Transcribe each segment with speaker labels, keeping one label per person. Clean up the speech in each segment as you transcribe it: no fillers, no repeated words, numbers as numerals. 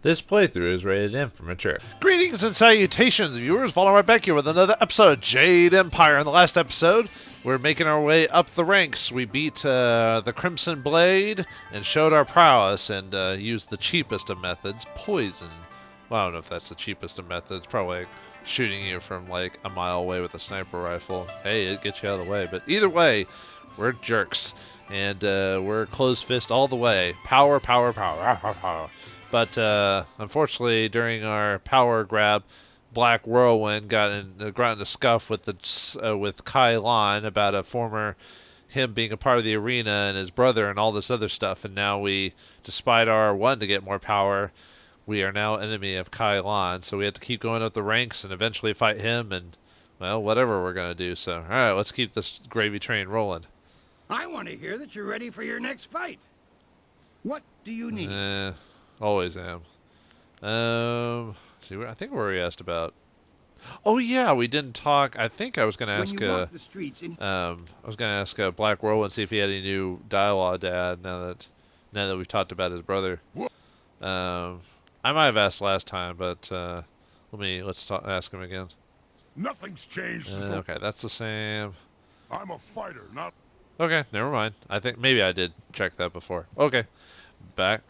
Speaker 1: This playthrough is rated M for mature.
Speaker 2: Greetings and salutations, viewers. Vauldemare back here with another episode of Jade Empire. In the last episode, we're making our way up the ranks. We beat the Crimson Blade and showed our prowess and used the cheapest of methods, poison. Well, I don't know if that's the cheapest of methods. Probably like shooting you from like a mile away with a sniper rifle. Hey, it gets you out of the way. But either way, we're jerks. And we're closed fist all the way. Power, power, power. But unfortunately, during our power grab, Black Whirlwind got in a scuff with Kai Lan about him being a part of the arena and his brother and all this other stuff. And now we, despite our wanting to get more power, we are now enemy of Kai Lan. So we have to keep going up the ranks and eventually fight him and, well, whatever we're going to do. So, all right, let's keep this gravy train rolling.
Speaker 3: I want to hear that you're ready for your next fight. What do you need?
Speaker 1: Always am. See, I think we already asked about. Oh yeah, we didn't talk. I think I was going to ask. I was going to ask Black Whirlwind and see if he had any new dialogue to add. Now that we've talked about his brother. I might have asked last time, but ask him again.
Speaker 4: Nothing's changed.
Speaker 1: Okay, that's the same.
Speaker 4: I'm a fighter, not.
Speaker 1: Okay, never mind. I think maybe I did check that before. Okay. Back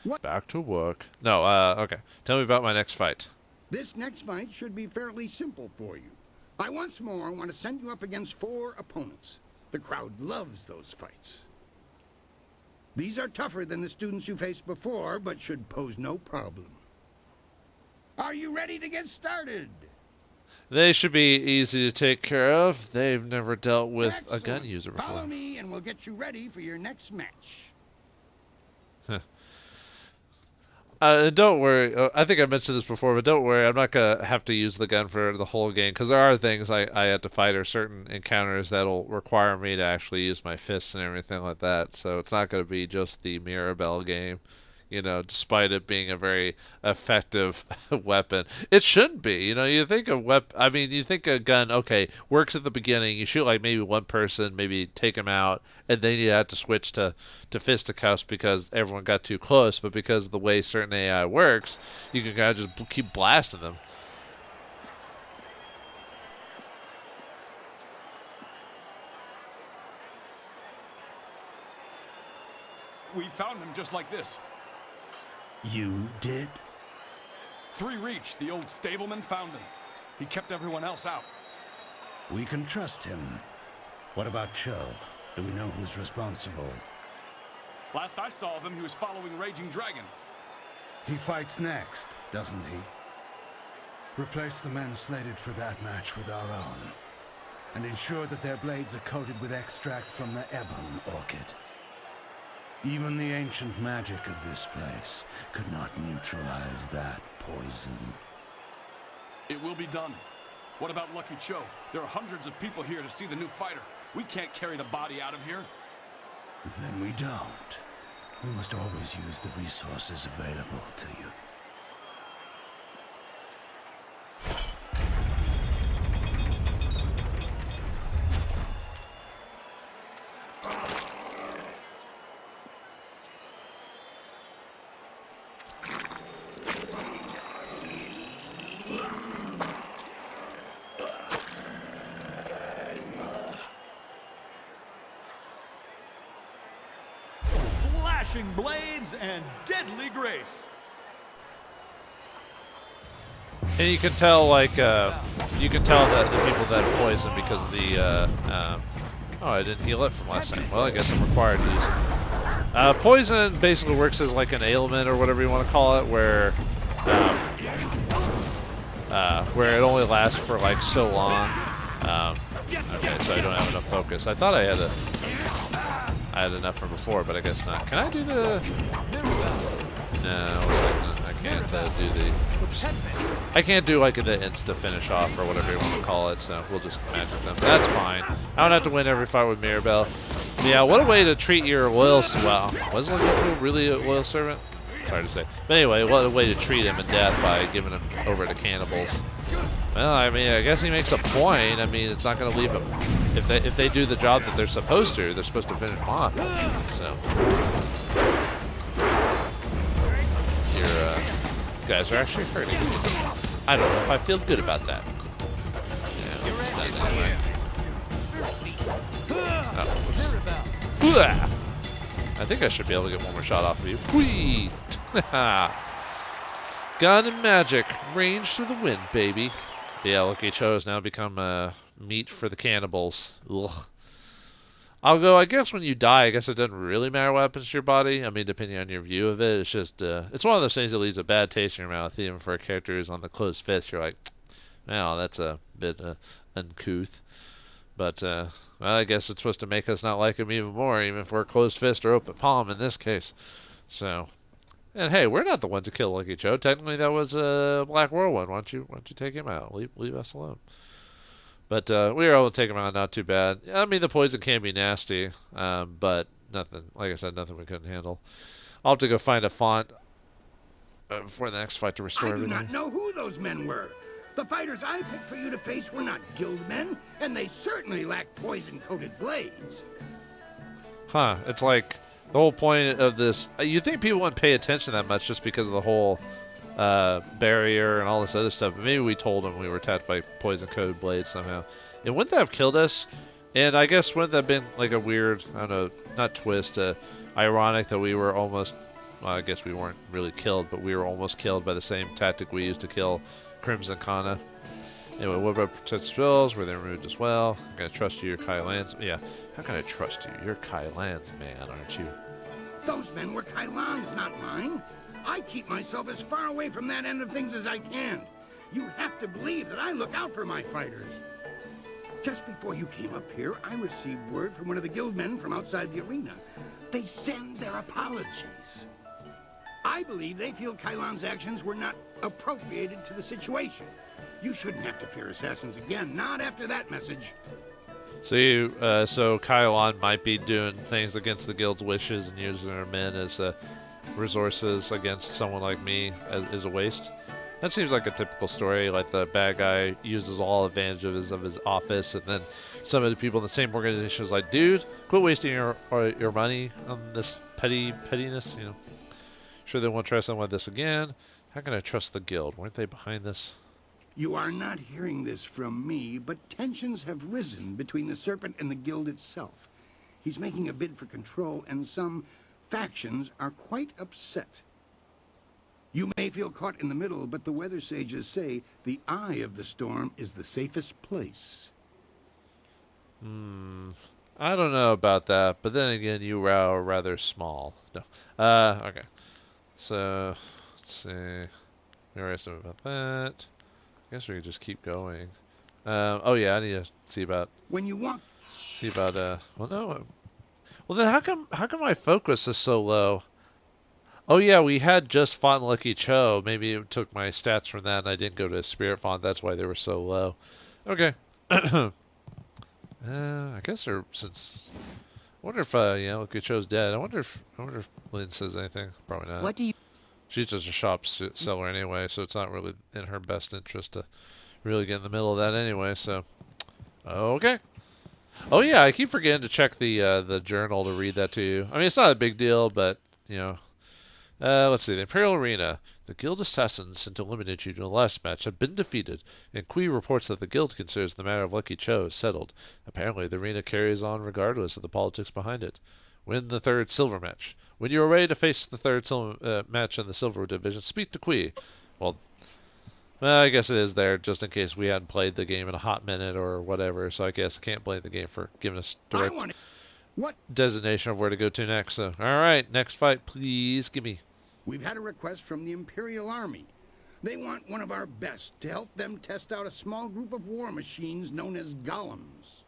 Speaker 1: to work. No, okay. Tell me about my next fight.
Speaker 3: This next fight should be fairly simple for you. I once more want to send you up against 4 opponents. The crowd loves those fights. These are tougher than the students you faced before, but should pose no problem. Are you ready to get started?
Speaker 1: They should be easy to take care of. They've never dealt with
Speaker 3: Excellent.
Speaker 1: a gun user before.
Speaker 3: Follow me and we'll get you ready for your next match.
Speaker 1: Don't worry. I think I mentioned this before, but don't worry. I'm not going to have to use the gun for the whole game, because there are things I have to fight or certain encounters that'll require me to actually use my fists and everything like that. So it's not going to be just the Mirabelle game, despite it being a very effective weapon. It shouldn't be. You think you think a gun, okay, works at the beginning. You shoot like maybe one person, maybe take him out, and then you have to switch to fisticuffs because everyone got too close. But because of the way certain AI works, you can kind of just keep blasting them.
Speaker 4: We found him just like this.
Speaker 5: You did?
Speaker 4: 3 Reach, the old stableman, found him. He kept everyone else out.
Speaker 5: We can trust him. What about Cho? Do we know who's responsible?
Speaker 4: Last I saw of him, he was following Raging Dragon.
Speaker 5: He fights next, doesn't he? Replace the men slated for that match with our own, and ensure that their blades are coated with extract from the Ebon orchid. Even the ancient magic of this place could not neutralize that poison.
Speaker 4: It will be done. What about Lucky Cho? There are hundreds of people here to see the new fighter. We can't carry the body out of here.
Speaker 5: Then we don't. We must always use the resources available to you.
Speaker 6: Flashing blades and deadly grace.
Speaker 1: And you can tell, that the people that poison because of the, oh, I didn't heal it from last time. Well, I guess I'm required to use it. Poison basically works as like an ailment or whatever you want to call it, where it only lasts for like so long. Okay, so I don't have enough focus. I thought I had enough from before, but I guess not. Can I do the... No, I can't do the... Oops. I can't do like the insta finish off or whatever you want to call it, so we'll just magic them. That's fine. I don't have to win every fight with Mirabelle. Yeah, what a way to treat your loyal... Well, was Lucky really a loyal servant? It's hard to say. But anyway, what a way to treat him in death by giving him over to cannibals. Well, I mean, I guess he makes a point. I mean, it's not going to leave him. If they do the job that they're supposed to finish him off. So, guys are actually hurting me. I don't know if I feel good about that. Yeah, almost done anyway. Oh, I think I should be able to get one more shot off of you. Whee! Gun and magic. Range through the wind, baby. Yeah, Lucky Cho has now become meat for the cannibals. Ugh. Although, I guess when you die, I guess it doesn't really matter what happens to your body. I mean, depending on your view of it, it's just, it's one of those things that leaves a bad taste in your mouth, even for a character who's on the closed fist. You're like, well, that's a bit uncouth. But, well, I guess it's supposed to make us not like him even more, even if we're closed fist or open palm in this case. So, and hey, we're not the ones to kill Lucky Cho. Technically, that was Black Whirlwind. Why don't you take him out? Leave us alone. But we were able to take him out, not too bad. I mean, the poison can be nasty, but nothing, like I said, nothing we couldn't handle. I'll have to go find a font before the next fight to restore everything.
Speaker 3: I do not know who those men were. The fighters I picked for you to face were not guild men, and they certainly lacked poison-coated blades.
Speaker 2: Huh, it's like the whole point of this, you think people wouldn't pay attention that much just because of the whole barrier and all this other stuff, but maybe we told them we were attacked by poison-coated blades somehow. And wouldn't that have killed us? And I guess wouldn't that have been like a weird, I don't know, not twist, ironic that we were almost, well, I guess we weren't really killed, but we were almost killed by the same tactic we used to kill Crimson Kana. Anyway, what about protect spells? Were they removed as well? I'm gonna trust you, you're Kai Lan's. Yeah, how can I trust you? You're Kai Lan's man, aren't you?
Speaker 3: Those men were Kai Lan's, not mine. I keep myself as far away from that end of things as I can. You have to believe that I look out for my fighters. Just before you came up here, I received word from one of the guildmen from outside the arena. They send their apologies. I believe they feel Kai Lan's actions were not appropriated to the situation. You shouldn't have to fear assassins again, not after that message.
Speaker 2: So so Kai Lan might be doing things against the guild's wishes and using their men as resources against someone like me is a waste. That seems like a typical story, like the bad guy uses all advantages of his office, and then some of the people in the same organization is like, dude, quit wasting your money on this pettiness, you know. Sure they won't try something like this again. How can I trust the guild? Weren't they behind this?
Speaker 3: You are not hearing this from me, but tensions have risen between the Serpent and the guild itself. He's making a bid for control, and some factions are quite upset. You may feel caught in the middle, but the weather sages say the eye of the storm is the safest place.
Speaker 2: I don't know about that, but then again, you are rather small. No. Okay. So, let's see. We already said about that. I guess we could just keep going. Oh yeah, I need to see about...
Speaker 3: When you walk...
Speaker 2: well, no. Well, then how come my focus is so low? Oh yeah, we had just fought Lucky Cho. Maybe it took my stats from that and I didn't go to Spirit Font. That's why they were so low. Okay. I guess they're, since... I wonder if, yeah, Lucky Cho's dead. I wonder if Lynn says anything. Probably not.
Speaker 7: What do you...
Speaker 2: She's just a shop seller anyway, so it's not really in her best interest to really get in the middle of that anyway, so... Okay. Oh yeah, I keep forgetting to check the journal to read that to you. I mean, it's not a big deal, but, you know... let's see. The Imperial Arena. The Guild assassins sent to eliminate you in the last match have been defeated, and Kui reports that the Guild considers the matter of Lucky Cho settled. Apparently, the arena carries on regardless of the politics behind it. Win the third silver match. When you are ready to face the third match in the silver division, speak to Kui. Well, I guess it is there just in case we hadn't played the game in a hot minute or whatever, so I guess I can't blame the game for giving us direct designation of where to go to next. So, all right, next fight, please give me.
Speaker 3: We've had a request from the Imperial Army. They want one of our best to help them test out a small group of war machines known as golems.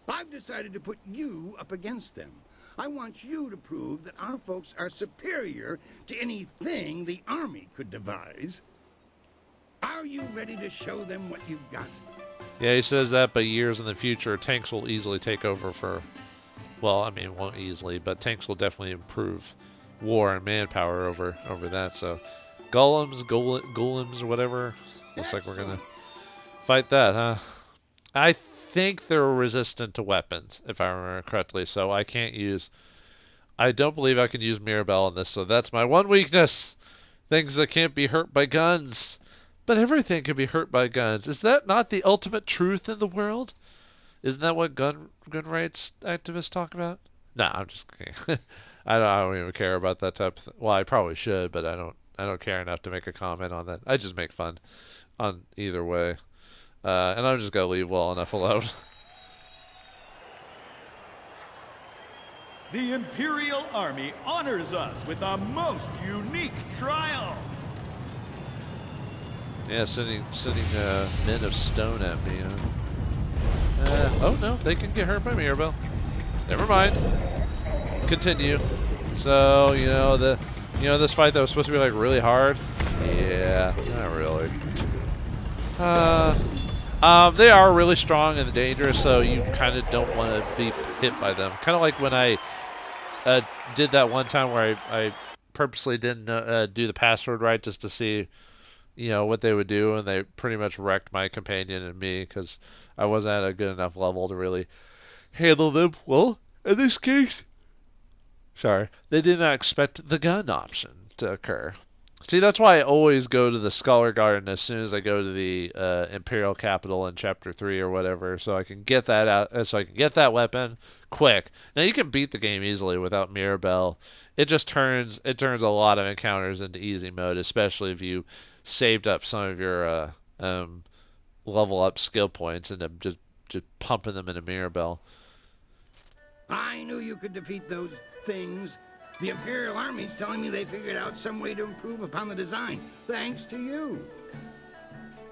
Speaker 3: I've decided to put you up against them. I want you to prove that our folks are superior to anything the Army could devise. Are you ready to show them what you've got?
Speaker 2: Yeah, he says that, but years in the future, tanks will easily take over for... Well, I mean, won't easily, but tanks will definitely improve war and manpower over that, so... Golems, or whatever. Looks like we're gonna fight that, huh? I think they're resistant to weapons, if I remember correctly, so I can't use... I don't believe I can use Mirabelle on this, so that's my one weakness. Things that can't be hurt by guns. But everything can be hurt by guns. Is that not the ultimate truth in the world? Isn't that what gun rights activists talk about? Nah, I'm just kidding. I don't even care about that type of thing. Well, I probably should, but I don't care enough to make a comment on that. I just make fun on either way. And I'm just going to leave well enough alone.
Speaker 6: The Imperial Army honors us with a most unique trial.
Speaker 2: Yeah, sending men of stone at me. Oh no, they can get hurt by Mirabelle. Never mind. Continue. So this fight that was supposed to be like really hard. Yeah, not really. They are really strong and dangerous, so you kind of don't want to be hit by them. Kind of like when I did that one time where I purposely didn't do the password right just to see, what they would do, and they pretty much wrecked my companion and me because I wasn't at a good enough level to really handle them. Well, in this case, sorry, they did not expect the gun option to occur. See, that's why I always go to the Scholar Garden as soon as I go to the Imperial Capital in Chapter 3 or whatever, so I can get that out, so I can get that weapon quick. Now, you can beat the game easily without Mirabelle. It just turns a lot of encounters into easy mode, especially if you saved up some of your level up skill points and just pumping them into Mirabelle.
Speaker 3: I knew you could defeat those things. The Imperial Army's telling me they figured out some way to improve upon the design, thanks to you.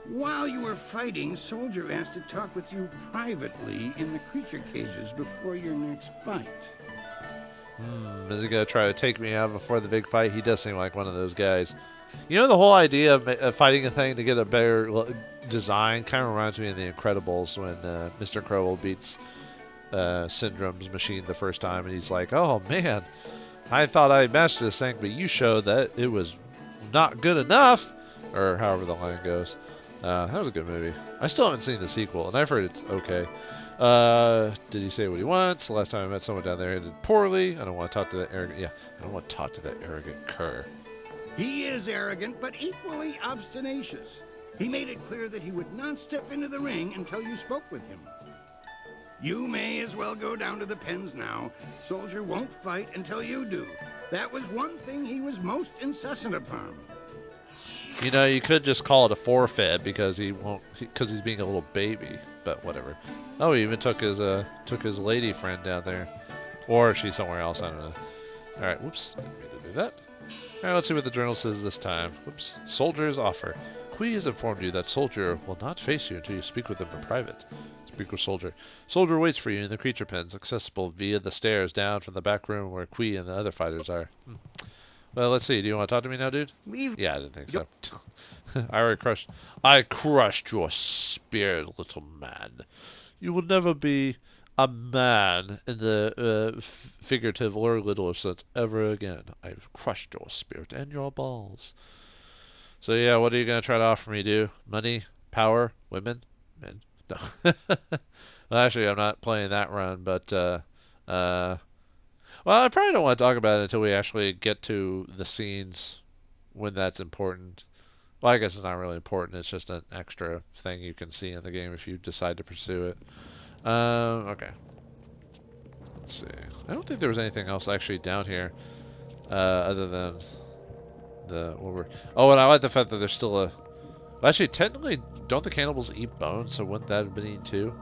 Speaker 3: While you were fighting, Soldier asked to talk with you privately in the creature cages before your next fight.
Speaker 2: Is he going to try to take me out before the big fight? He does seem like one of those guys. The whole idea of fighting a thing to get a better design kind of reminds me of The Incredibles when Mr. Incredible beats Syndrome's machine the first time, and he's like, oh man, I thought I matched this thing, but you showed that it was not good enough, or however the line goes. That was a good movie. I still haven't seen the sequel, and I've heard it's okay. Did he say what he wants? The last time I met someone down there, he did poorly. I don't want to talk to that arrogant. Yeah, I don't want to talk to that arrogant cur.
Speaker 3: He is arrogant, but equally obstinacious. He made it clear that he would not step into the ring until you spoke with him. You may as well go down to the pens now. Soldier won't fight until you do. That was one thing he was most incessant upon.
Speaker 2: You could just call it a forfeit because he won't, because he's being a little baby. But whatever. Oh, he even took his lady friend down there, or she's somewhere else. I don't know. All right, whoops, didn't mean to do that. All right, let's see what the journal says this time. Whoops, Soldier's offer. Kui has informed you that Soldier will not face you until you speak with him in private. Speak with Soldier. Soldier waits for you in the creature pens, accessible via the stairs down from the back room where Kui and the other fighters are. Well, let's see. Do you want to talk to me now, dude? Yeah, I didn't think so. I crushed your spirit, little man. You will never be a man in the figurative or literal sense ever again. I've crushed your spirit and your balls. So yeah, what are you gonna try to offer me, dude? Money, power, women, men? No. Well, actually, I'm not playing that run, but well, I probably don't want to talk about it until we actually get to the scenes when that's important. Well, I guess it's not really important. It's just an extra thing you can see in the game if you decide to pursue it. Okay. Let's see. I don't think there was anything else actually down here other than the... Oh, and I like the fact that there's still a... Well, actually, technically, don't the cannibals eat bones? So wouldn't that have been eaten too?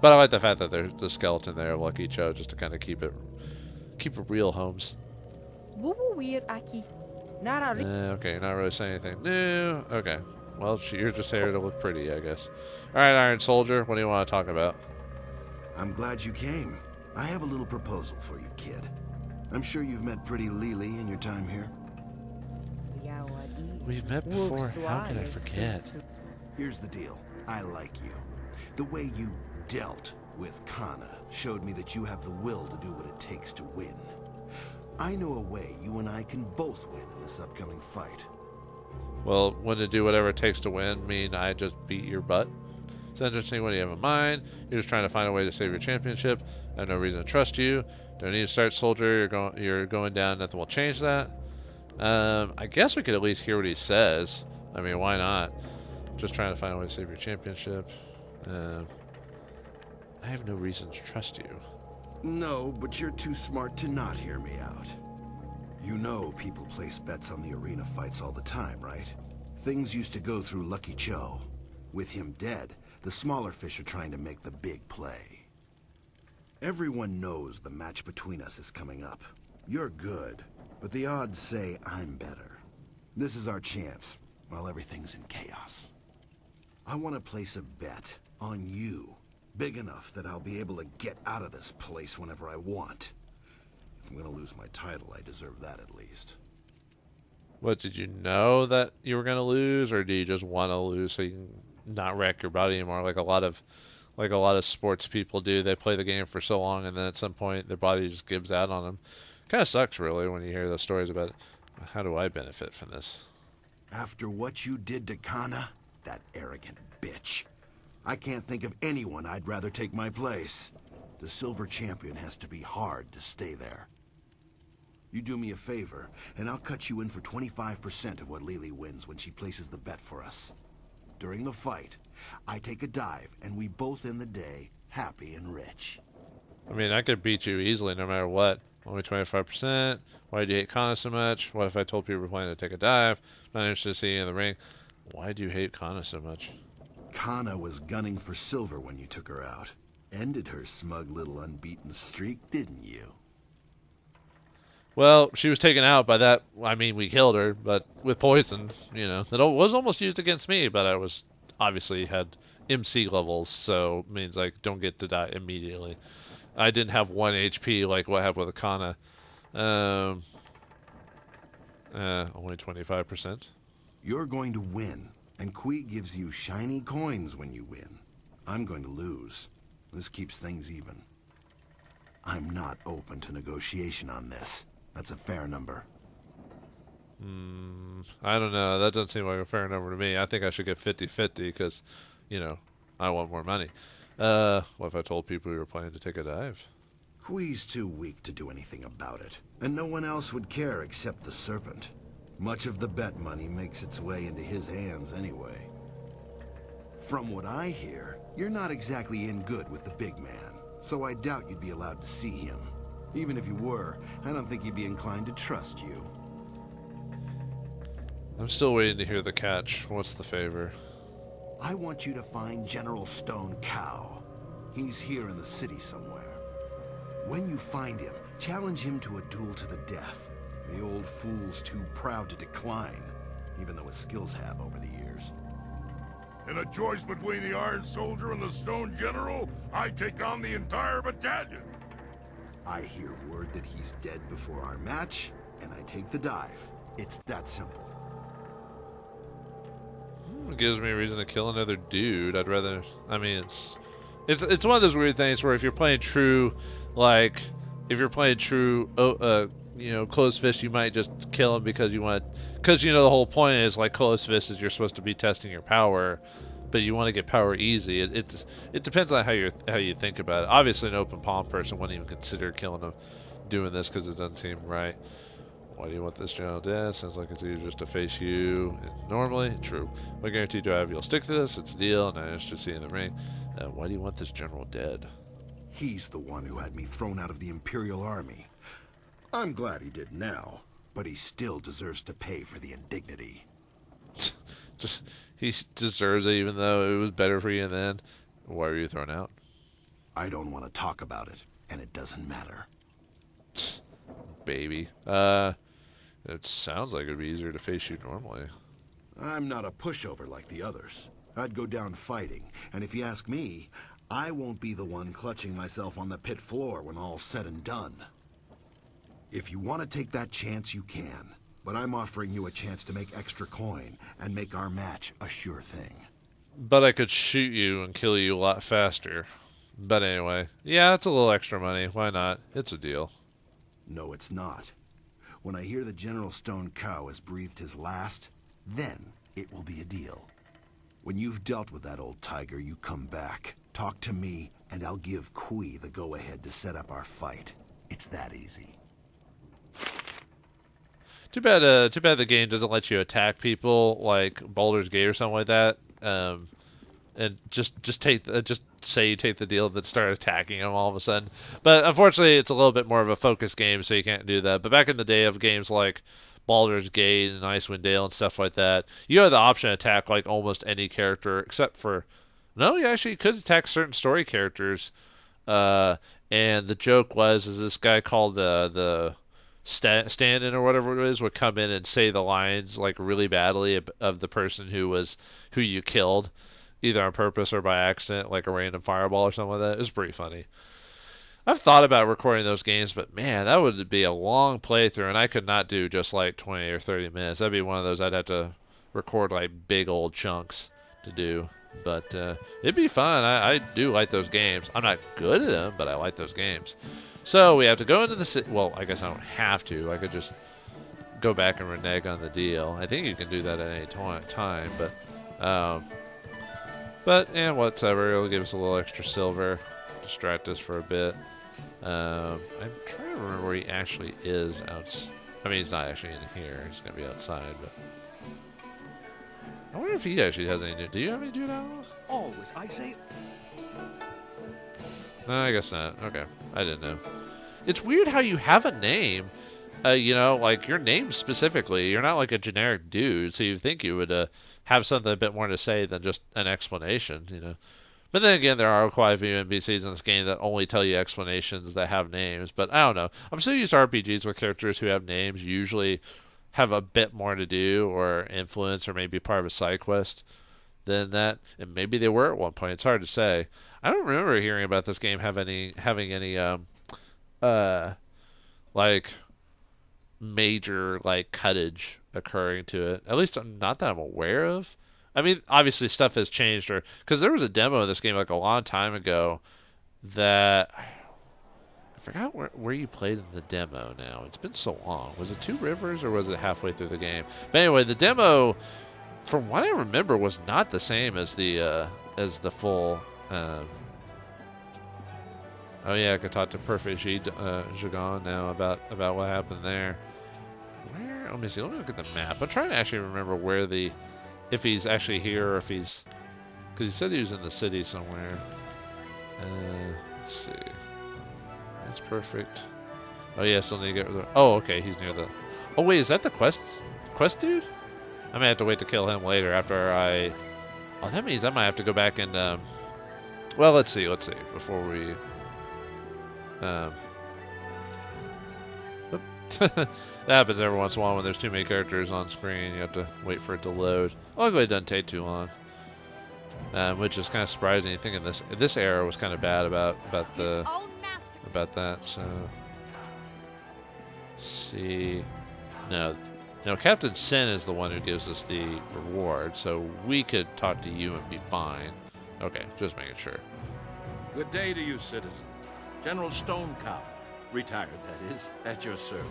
Speaker 2: But I like the fact that there's the skeleton there of Lucky Cho just to kind of keep it real, Holmes. Okay, you're not really saying anything new. Okay. Well, you're just here to look pretty, I guess. Alright, Iron Soldier, what do you want to talk about?
Speaker 7: I'm glad you came. I have a little proposal for you, kid. I'm sure you've met pretty Lily in your time here.
Speaker 2: We've met before. How can I forget?
Speaker 7: Here's the deal. I like you. The way you dealt with Kana showed me that you have the will to do what it takes to win. I know a way you and I can both win in this upcoming fight.
Speaker 2: Well, when to do whatever it takes to win mean I just beat your butt? It's interesting. What do you have in mind? You're just trying to find a way to save your championship. I have no reason to trust you. Don't need to start, Soldier. You're going down. Nothing will change that.
Speaker 1: I guess we could at least hear what he says. I mean, why not? Just trying to find a way to save your championship. I have no reason to trust you.
Speaker 7: No, but you're too smart to not hear me out. You know people place bets on the arena fights all the time, right? Things used to go through Lucky Cho. With him dead, the smaller fish are trying to make the big play. Everyone knows the match between us is coming up. You're good, but the odds say I'm better. This is our chance, while everything's in chaos. I want to place a bet on you. Big enough that I'll be able to get out of this place whenever I want. If I'm gonna lose my title, I deserve that at least.
Speaker 1: What, did you know that you were going to lose, or do you just want to lose so you can not wreck your body anymore, like a lot of sports people do? They play the game for so long, and then at some point their body just gives out on them. Kind of sucks, really, when you hear those stories about how do I benefit from this.
Speaker 7: After what you did to Kana, that arrogant bitch, I can't think of anyone I'd rather take my place. The silver champion has to be hard to stay there. You do me a favor, and I'll cut you in for 25% of what Lily wins when she places the bet for us. During the fight, I take a dive, and we both end the day happy and rich.
Speaker 1: I mean, I could beat you easily no matter what. Only 25%. Why do you hate Kana so much? What if I told people we're planning to take a dive? Not interested to see you in the ring. Why do you hate Kana so much?
Speaker 7: Kana was gunning for silver when you took her out. Ended her smug little unbeaten streak, didn't you?
Speaker 1: Well, she was taken out by that. I mean, we killed her, but with poison, you know. That was almost used against me, but I was obviously had MC levels, so it means like don't get to die immediately. I didn't have 1 HP like what happened with Kana. Only 25%.
Speaker 7: You're going to win, and Kui gives you shiny coins when you win. I'm going to lose. This keeps things even. I'm not open to negotiation on this. That's a fair number.
Speaker 1: I don't know. That doesn't seem like a fair number to me. I think I should get 50-50 because, you know, I want more money. What if I told people we were planning to take a dive?
Speaker 7: Kui's too weak to do anything about it, and no one else would care except the Serpent. Much of the bet money makes its way into his hands anyway. From what I hear, you're not exactly in good with the big man, so I doubt you'd be allowed to see him. Even if you were, I don't think he'd be inclined to trust you.
Speaker 1: I'm still waiting to hear the catch. What's the favor?
Speaker 7: I want you to find General Stone Cow. He's here in the city somewhere. When you find him, challenge him to a duel to the death. The old fool's too proud to decline, even though his skills have over the years.
Speaker 8: In a choice between the Iron Soldier and the Stone General, I take on the entire battalion.
Speaker 7: I hear word that he's dead before our match, and I take the dive. It's that simple.
Speaker 1: It gives me a reason to kill another dude. I'd rather. I mean, it's one of those weird things where if you're playing true, like if you're playing true, you know, closed fist, you might just kill him because you want, because you know the whole point is like closed fist is you're supposed to be testing your power, but you want to get power easy. It depends on how you think about it. Obviously, an open palm person wouldn't even consider killing him, doing this because it doesn't seem right. Why do you want this general dead? Sounds like it's either just to face you. Normally, true. What guarantee do I have you'll stick to this? It's a deal, and I interested to see you in the ring. Why do you want this general dead?
Speaker 7: He's the one who had me thrown out of the Imperial Army. I'm glad he did now, but he still deserves to pay for the indignity.
Speaker 1: Just he deserves it, even though it was better for you then. Why were you thrown out?
Speaker 7: I don't want to talk about it, and it doesn't matter.
Speaker 1: Baby. It sounds like it'd be easier to face you normally.
Speaker 7: I'm not a pushover like the others. I'd go down fighting, and if you ask me, I won't be the one clutching myself on the pit floor when all's said and done. If you want to take that chance, you can. But I'm offering you a chance to make extra coin and make our match a sure thing.
Speaker 1: But I could shoot you and kill you a lot faster. But anyway, yeah, it's a little extra money. Why not? It's a deal.
Speaker 7: No, it's not. When I hear the General Stone Cow has breathed his last, then it will be a deal. When you've dealt with that old tiger, you come back, talk to me, and I'll give Kui the go-ahead to set up our fight. It's that easy.
Speaker 2: Too bad the game doesn't let you attack people like Baldur's Gate or something like that. And just say you take the deal, then start attacking them all of a sudden. But unfortunately, it's a little bit more of a focused game, so you can't do that. But back in the day of games like Baldur's Gate and Icewind Dale and stuff like that, you had the option to attack like almost any character except for no, you actually could attack certain story characters. And the joke was, is this guy called the stand-in or whatever it is would come in and say the lines like really badly of the person who you killed, either on purpose or by accident, like a random fireball or something like that. It was pretty funny. I've thought about recording those games, but man, that would be a long playthrough, and I could not do just like 20 or 30 minutes. That'd be one of those I'd have to record like big old chunks to do. But it'd be fun. I do like those games. I'm not good at them, but I like those games. So we have to go into the city. Well, I guess I don't have to. I could just go back and renege on the deal. I think you can do that at any time. But yeah, whatever. It'll give us a little extra silver. Distract us for a bit. I'm trying to remember where he actually is. I mean, he's not actually in here. He's going to be outside, but... I wonder if he actually has any new... Do you have any dude out?
Speaker 9: Always, I say...
Speaker 2: No, I guess not. Okay. I didn't know. It's weird how you have a name, you know, like your name specifically. You're not like a generic dude, so you'd think you would have something a bit more to say than just an explanation, you know. But then again, there are quite a few NPCs in this game that only tell you explanations that have names. But I don't know. I'm so used to RPGs with characters who have names usually have a bit more to do or influence or maybe part of a side quest than that. And maybe they were at one point. It's hard to say. I don't remember hearing about this game having any like major like cuttage occurring to it. At least not that I'm aware of. I mean, obviously stuff has changed, or because there was a demo of this game like a long time ago that I forgot where you played in the demo now. It's been so long. Was it Two Rivers or was it halfway through the game? But anyway, the demo, from what I remember, was not the same as the full. Oh yeah, I could talk to Perfect Jagon now about what happened there. Where? Let me see. Let me look at the map. I'm trying to actually remember where if he's actually here or if he's, because he said he was in the city somewhere. Let's see. That's perfect. Oh yeah, still need to get. Oh okay, he's near the. Oh wait, is that the quest dude? I may have to wait to kill him later after I. Oh, that means I might have to go back and. Well, let's see before we. That happens every once in a while when there's too many characters on screen. You have to wait for it to load. Luckily, it doesn't take too long, which is kind of surprising. I think in this era was kind of bad about that. So, see, no, Captain Sin is the one who gives us the reward. So we could talk to you and be fine. Okay, just making sure.
Speaker 10: Good day to you, citizen. General Stonecow, retired that is, at your service.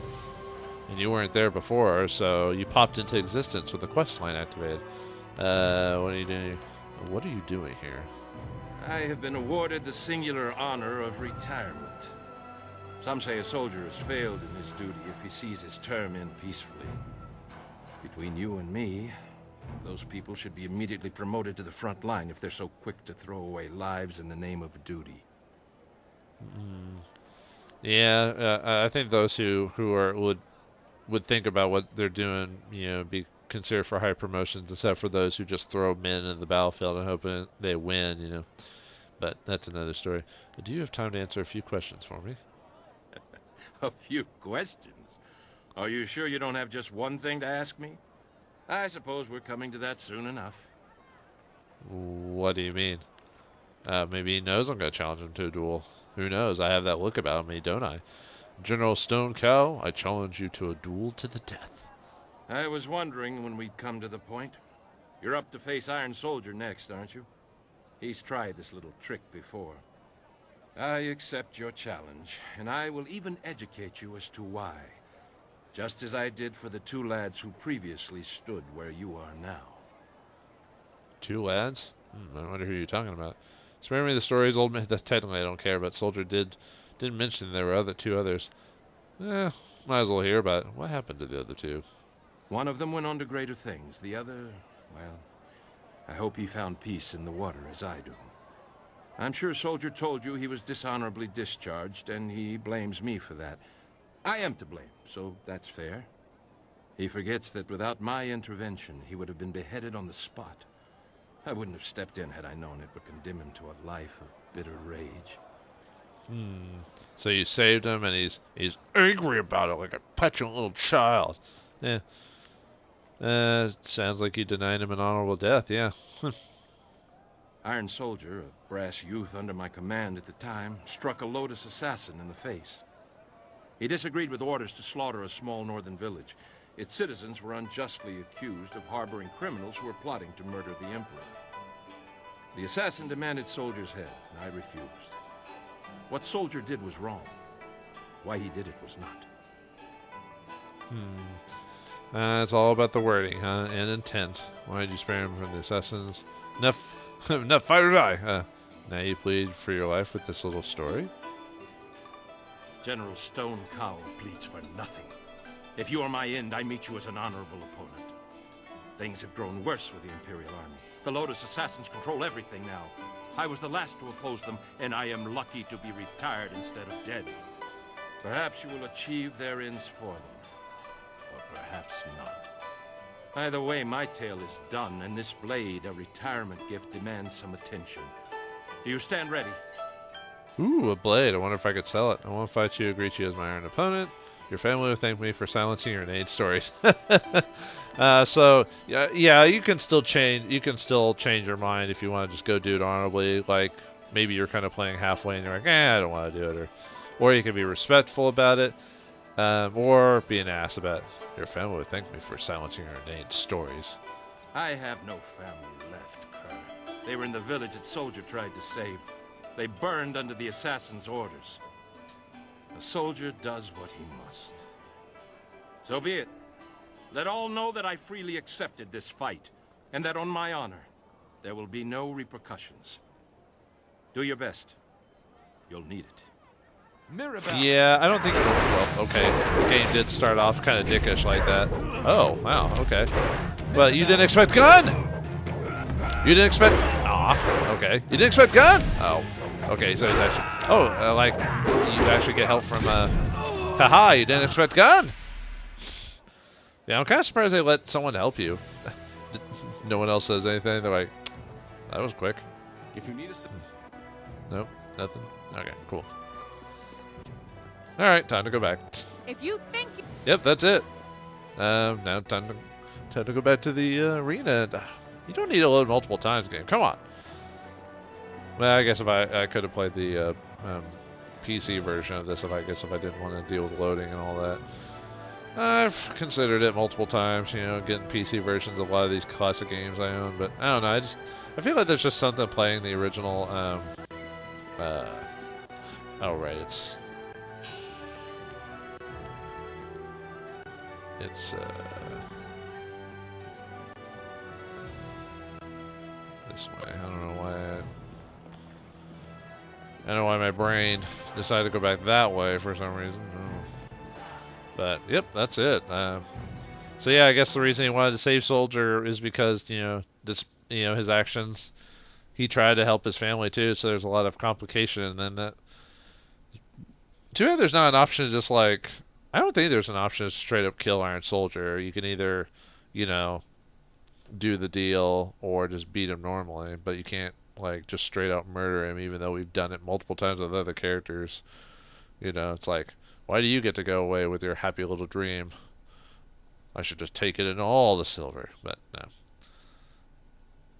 Speaker 2: And you weren't there before, so you popped into existence with the quest line activated. What are you doing? What are you doing here?
Speaker 10: I have been awarded the singular honor of retirement. Some say a soldier has failed in his duty if he sees his term in peacefully. Between you and me, those people should be immediately promoted to the front line if they're so quick to throw away lives in the name of duty.
Speaker 2: Yeah, I think those who would think about what they're doing, you know, be considered for high promotions, except for those who just throw men in the battlefield and hoping they win, you know. But that's another story. Do you have time to answer a few questions for me?
Speaker 10: A few questions? Are you sure you don't have just one thing to ask me? I suppose we're coming to that soon enough.
Speaker 2: What do you mean? Maybe he knows I'm going to challenge him to a duel. Who knows? I have that look about me, don't I? General Stonecow, I challenge you to a duel to the death.
Speaker 10: I was wondering when we'd come to the point. You're up to face Iron Soldier next, aren't you? He's tried this little trick before. I accept your challenge, and I will even educate you as to why. Just as I did for the two lads who previously stood where you are now.
Speaker 2: Two lads? I wonder who you're talking about. Spare me the stories, old man. Technically, I don't care, but Soldier didn't mention there were two others. Might as well hear about it. What happened to the other two?
Speaker 10: One of them went on to greater things. The other, well, I hope he found peace in the water as I do. I'm sure Soldier told you he was dishonorably discharged, and he blames me for that. I am to blame, so that's fair. He forgets that without my intervention, he would have been beheaded on the spot. I wouldn't have stepped in had I known it would condemn him to a life of bitter rage.
Speaker 2: So you saved him, and he's angry about it like a petulant little child. Yeah. Sounds like you denied him an honorable death, yeah.
Speaker 10: Iron Soldier, a brass youth under my command at the time, struck a Lotus assassin in the face. He disagreed with orders to slaughter a small northern village. Its citizens were unjustly accused of harboring criminals who were plotting to murder the Emperor. The assassin demanded Soldier's head, and I refused. What Soldier did was wrong. Why he did it was not.
Speaker 2: It's all about the wording, huh? And intent. Why did you spare him from the assassins? Enough fight or die. Now you plead for your life with this little story?
Speaker 10: General Stone Cowl pleads for nothing. If you are my end, I meet you as an honorable opponent. Things have grown worse with the Imperial Army. The Lotus assassins control everything now. I was the last to oppose them, and I am lucky to be retired instead of dead. Perhaps you will achieve their ends for them. Or perhaps not. Either way, my tale is done, and this blade, a retirement gift, demands some attention. Do you stand ready?
Speaker 2: Ooh, a blade. I wonder if I could sell it. I won't fight you, greet you as my iron opponent. Your family will thank me for silencing your innate stories. So yeah, you can still change. You can still change your mind if you want to just go do it honorably. Like maybe you're kind of playing halfway and you're like, I don't want to do it, or you can be respectful about it, or be an ass about it. Your family would thank me for silencing your innate stories.
Speaker 10: I have no family left, Kerr. They were in the village that Soldier tried to save. They burned under the assassin's orders. A soldier does what he must. So be it. Let all know that I freely accepted this fight, and that on my honor, there will be no repercussions. Do your best. You'll need it.
Speaker 2: Yeah, I don't think... Well, okay. The game did start off kind of dickish like that. Oh, wow, okay. But you didn't expect gun! You didn't expect... Aw, okay. You didn't expect gun! Oh, okay, so he's actually... Oh, like, you actually get help from, Haha, you didn't expect gun! Yeah, I'm kind of surprised they let someone help you. No one else says anything. They're like, that was quick.
Speaker 4: If you need a...
Speaker 2: Nope, nothing. Okay, cool. Alright, time to go back.
Speaker 9: If you think...
Speaker 2: Yep, that's it. Now time to go back to the arena. You don't need to load multiple times, game. Come on. Well, I guess if I could have played the PC version of this, if I didn't want to deal with loading and all that. I've considered it multiple times, you know, getting PC versions of a lot of these classic games I own, but I don't know. I feel like there's just something playing the original. Oh right, it's this way. I don't know why. I don't know why my brain decided to go back that way for some reason. But yep, that's it. So yeah, I guess the reason he wanted to save Soldier is because his actions. He tried to help his family too, so there's a lot of complication. And then that. Too bad there's not an option to just like. I don't think there's an option to straight up kill Iron Soldier. You can either, do the deal or just beat him normally, but you can't like just straight out murder him. Even though we've done it multiple times with other characters, it's like. Why do you get to go away with your happy little dream? I should just take it in all the silver, but no.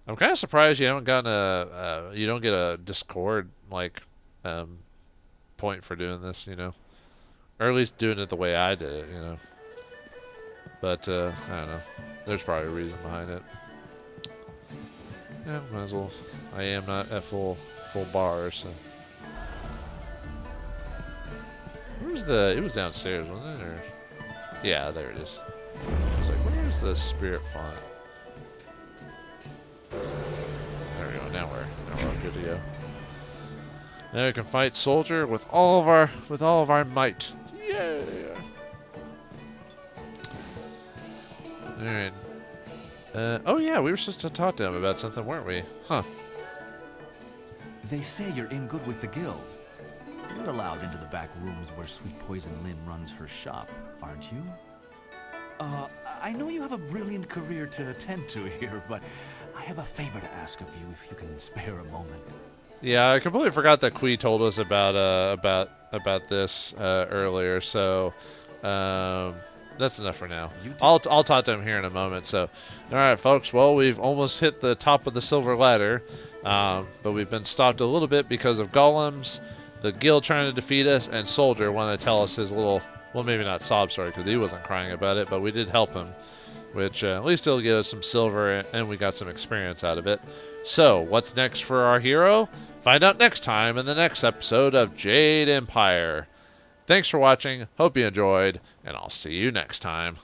Speaker 2: I'm kind of surprised you haven't gotten you don't get a Discord point for doing this, or at least doing it the way I did it, But I don't know. There's probably a reason behind it. Yeah, might as well. I am not at full bar, so. It was downstairs, wasn't it? Or yeah, there it is. I was like, where's the spirit font? There we go. Now we're good to go. Now we can fight Soldier with all of our might. Yeah. Oh yeah, we were supposed to talk to him about something, weren't we? Huh.
Speaker 9: They say you're in good with the guild. You're allowed into the back rooms where Sweet Poison Lynn runs her shop, aren't you? I know you have a brilliant career to attend to here, but I have a favor to ask of you if you can spare a moment.
Speaker 2: Yeah, I completely forgot that Kui told us about this earlier. So that's enough for now. I'll talk to him here in a moment. So, all right, folks. Well, we've almost hit the top of the silver ladder, but we've been stopped a little bit because of golems, the guild trying to defeat us, and Soldier wanted to tell us his little, well, maybe not sob story because he wasn't crying about it, but we did help him, which at least it'll get us some silver, and we got some experience out of it. So, what's next for our hero? Find out next time in the next episode of Jade Empire. Thanks for watching, hope you enjoyed, and I'll see you next time.